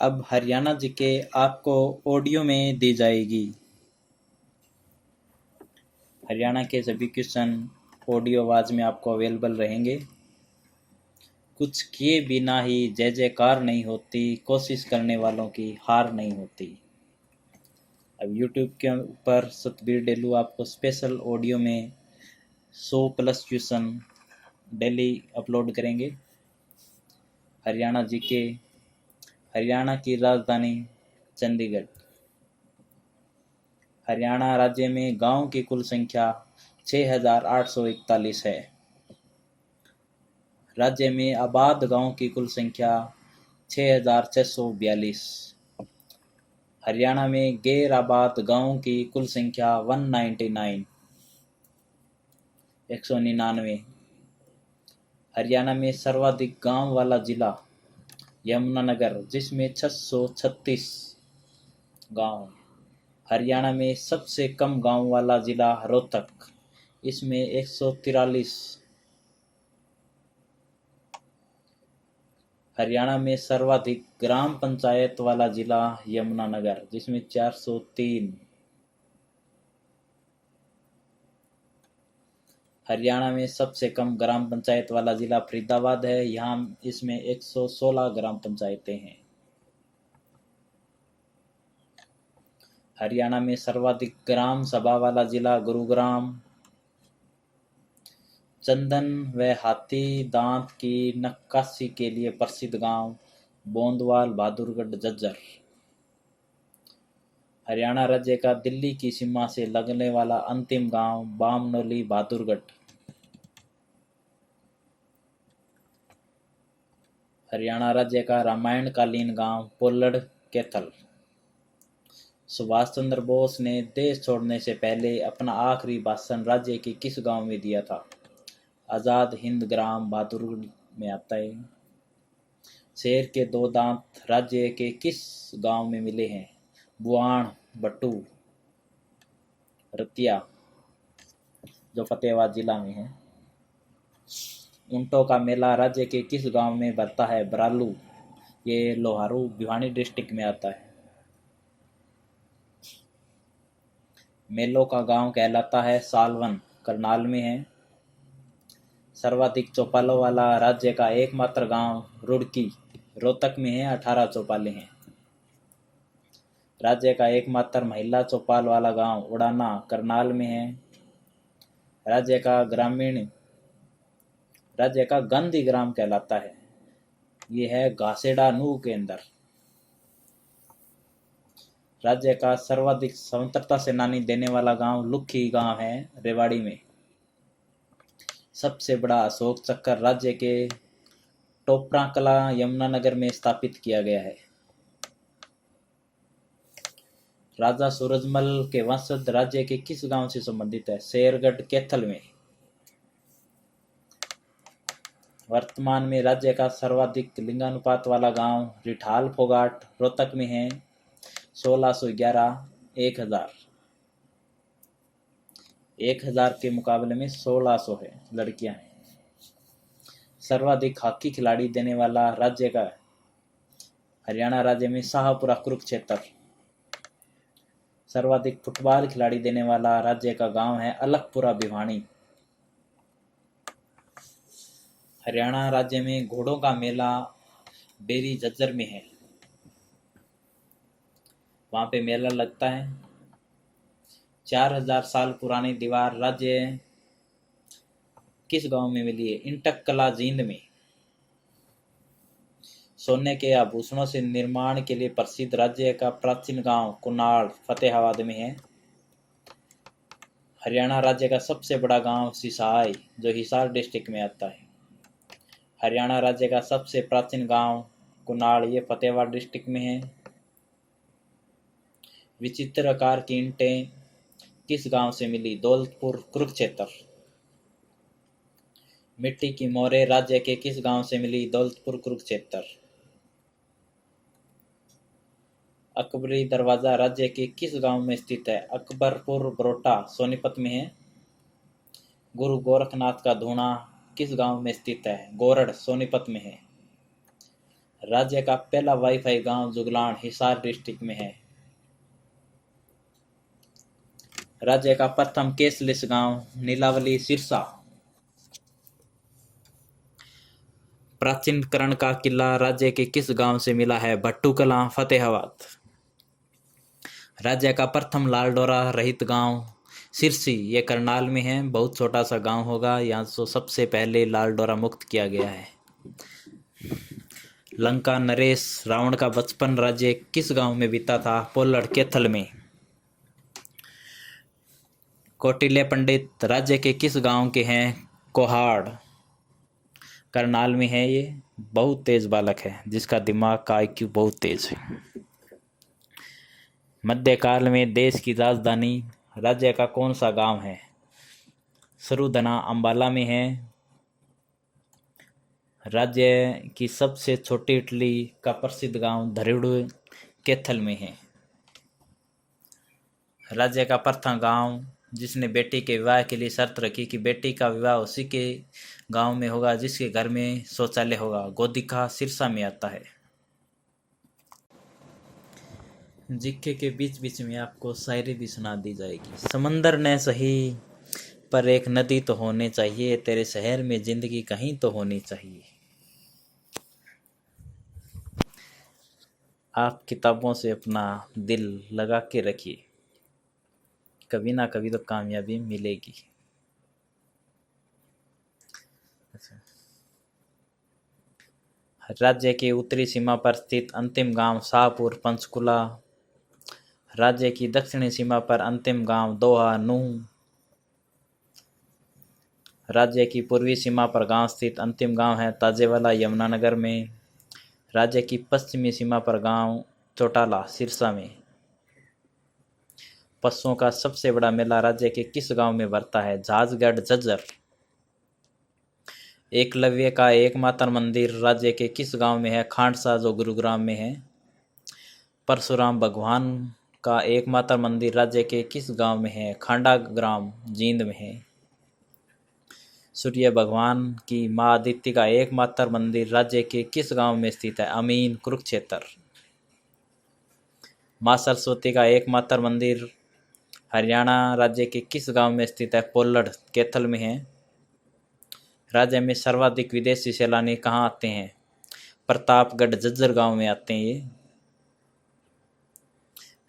अब हरियाणा जीके आपको ऑडियो में दी जाएगी। हरियाणा के सभी क्वेश्चन ऑडियो आवाज में आपको अवेलेबल रहेंगे। कुछ किए बिना ही जय जयकार नहीं होती, कोशिश करने वालों की हार नहीं होती। अब YouTube के ऊपर सतबीर डेलू आपको स्पेशल ऑडियो में 100+ क्वेश्चन डेली अपलोड करेंगे। हरियाणा जीके। हरियाणा की राजधानी चंडीगढ़। हरियाणा राज्य में गांव की कुल संख्या 6841 है। राज्य में आबाद गांव की कुल संख्या 6642। हरियाणा में गैर आबाद गांवों की कुल संख्या 199। हरियाणा में सर्वाधिक गांव वाला जिला यमुनानगर, जिसमें 636 गांव। हरियाणा में सबसे कम गांव वाला जिला रोहतक, इसमें 143। हरियाणा में सर्वाधिक ग्राम पंचायत वाला जिला यमुनानगर, जिसमें 403। हरियाणा में सबसे कम ग्राम पंचायत वाला जिला फरीदाबाद है, यहाँ इसमें 116 ग्राम पंचायतें हैं। हरियाणा में सर्वाधिक ग्राम सभा वाला जिला गुरुग्राम। चंदन व हाथी दांत की नक्काशी के लिए प्रसिद्ध गांव बोंदवाल, बहादुरगढ़, झज्जर। हरियाणा राज्य का दिल्ली की सीमा से लगने वाला अंतिम गांव बामनोली, बहादुरगढ़। हरियाणा राज्य का रामायणकालीन गांव पोलड़, कैथल। सुभाष चंद्र बोस ने देश छोड़ने से पहले अपना आखिरी भाषण राज्य के किस गांव में दिया था? आजाद हिंद ग्राम, बहादुरगढ़ में आता है। शेर के 2 दांत राज्य के किस गांव में मिले हैं? बुआण, बट्टू, रतिया, जो फतेहाबाद जिला में है। ऊंटों का मेला राज्य के किस गांव में भरता है? बरालू, ये लोहारू, भिवानी डिस्ट्रिक्ट में आता है। मेलों का गांव कहलाता है सालवन, करनाल में है। सर्वाधिक चौपालों वाला राज्य का एकमात्र गांव रुड़की, रोहतक में है, 18 चौपालें हैं। राज्य का एकमात्र महिला चौपाल वाला गांव उड़ाना, करनाल में है। राज्य का गांधी ग्राम कहलाता है, ये है घासेड़ा, नूह के अंदर। राज्य का सर्वाधिक स्वतंत्रता सेनानी देने वाला गांव लुखी गांव है, रेवाड़ी में। सबसे बड़ा अशोक चक्र राज्य के टोपराकला, यमुनानगर में स्थापित किया गया है। राजा सूरजमल के वंशज राज्य के किस गांव से संबंधित है? शेरगढ़, कैथल में। वर्तमान में राज्य का सर्वाधिक लिंगानुपात वाला गांव रिठाल फोगाट, रोहतक में है, 1611। 1000 के मुकाबले में 1600 है, लड़कियां हैं। सर्वाधिक हॉकी खिलाड़ी देने वाला राज्य का हरियाणा राज्य में शाहपुरा, कुरुक्षेत्र। सर्वाधिक फुटबॉल खिलाड़ी देने वाला राज्य का गांव है अलकपुरा, भिवानी। हरियाणा राज्य में घोड़ों का मेला डेरी, झज्जर में है, वहां पे मेला लगता है। 4000 साल पुरानी दीवार राज्य किस गांव में मिली है? इंटक कला, जींद में। सोने के आभूषणों से निर्माण के लिए प्रसिद्ध राज्य का प्राचीन गांव कुनाड़, फतेहाबाद में है। हरियाणा राज्य का सबसे बड़ा गांव सिसाई, जो हिसार डिस्ट्रिक्ट में आता है। हरियाणा राज्य का सबसे प्राचीन गांव कुनाड़, ये फतेहाबाद डिस्ट्रिक्ट में है। विचित्र आकार की ईंटें किस गांव से मिली? दौलतपुर, कुरुक्षेत्र। मिट्टी की मोहरें राज्य के किस गांव से मिली? दौलतपुर, कुरुक्षेत्र। अकबरी दरवाजा राज्य के किस गांव में स्थित है? अकबरपुर, बरोटा, सोनीपत में है। गुरु गोरखनाथ का धूणा किस गांव में स्थित है? गोरड़, सोनीपत में है। राज्य का पहला वाईफाई गांव जुगलान हिसार डिस्ट्रिक्ट में है। राज्य का प्रथम कैशलेस गांव नीलावली सिरसा। प्राचीन कर्ण का किला राज्य के किस गांव से मिला है? भट्टू कलां, फतेहाबाद। राज्य का प्रथम लाल डोरा रहित गांव सिरसी, ये करनाल में है, बहुत छोटा सा गांव होगा। यहाँ से सबसे पहले लाल डोरा मुक्त किया गया है। लंका नरेश रावण का बचपन राज्य किस गांव में बीता था? पोलड़, कैथल में। कौटिल्य पंडित राज्य के किस गांव के हैं? कोहाड़, करनाल में है। ये बहुत तेज बालक है जिसका दिमाग का IQ बहुत तेज है। मध्यकाल में देश की राजधानी राज्य का कौन सा गांव है? सरुधना, अंबाला में है। राज्य की सबसे छोटी इटली का प्रसिद्ध गांव धरिड़ु, कैथल में है। राज्य का प्रथम गांव जिसने बेटी के विवाह के लिए शर्त रखी कि बेटी का विवाह उसी के गांव में होगा जिसके घर में शौचालय होगा, गोदिका, सिरसा में आता है। जिक्के के बीच बीच में आपको शायरी भी सुना दी जाएगी। समंदर ने सही पर एक नदी तो होनी चाहिए, तेरे शहर में जिंदगी कहीं तो होनी चाहिए। आप किताबों से अपना दिल लगा के रखिए, कभी ना कभी तो कामयाबी मिलेगी। अच्छा, राज्य के उत्तरी सीमा पर स्थित अंतिम गांव शाहपुर, पंचकुला। राज्य की दक्षिणी सीमा पर अंतिम गांव दोहा, नूह। राज्य की पूर्वी सीमा पर गांव स्थित अंतिम गांव है ताजेवाला, यमुनानगर में। राज्य की पश्चिमी सीमा पर गांव चौटाला, सिरसा में। पशुओं का सबसे बड़ा मेला राज्य के किस गांव में भरता है? झाजगढ़, झज्जर। एकलव्य का एकमात्र मंदिर राज्य के किस गांव में है? खांडसा, जो गुरुग्राम में है। परशुराम भगवान का एकमात्र मंदिर राज्य के किस गांव में है? खांडा ग्राम, जींद में है। सूर्य भगवान की मां अदिति का एकमात्र मंदिर राज्य के किस गांव में स्थित है? अमीन, कुरुक्षेत्र। मां सरस्वती का एकमात्र मंदिर हरियाणा राज्य के किस गांव में स्थित है? पोलड़, कैथल में है। राज्य में सर्वाधिक विदेशी सैलानी कहाँ आते हैं? प्रतापगढ़, झज्जर गांव में आते हैं ये।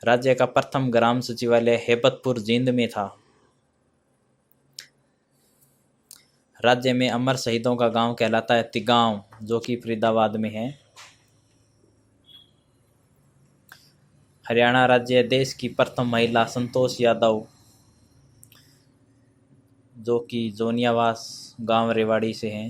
राज्य का प्रथम ग्राम सचिवालय हेबतपुर, जींद में था। राज्य में अमर शहीदों का गांव कहलाता है तिगांव, जो कि फरीदाबाद में है। हरियाणा राज्य देश की प्रथम महिला संतोष यादव, जो कि जोनियावास गांव रेवाड़ी से हैं।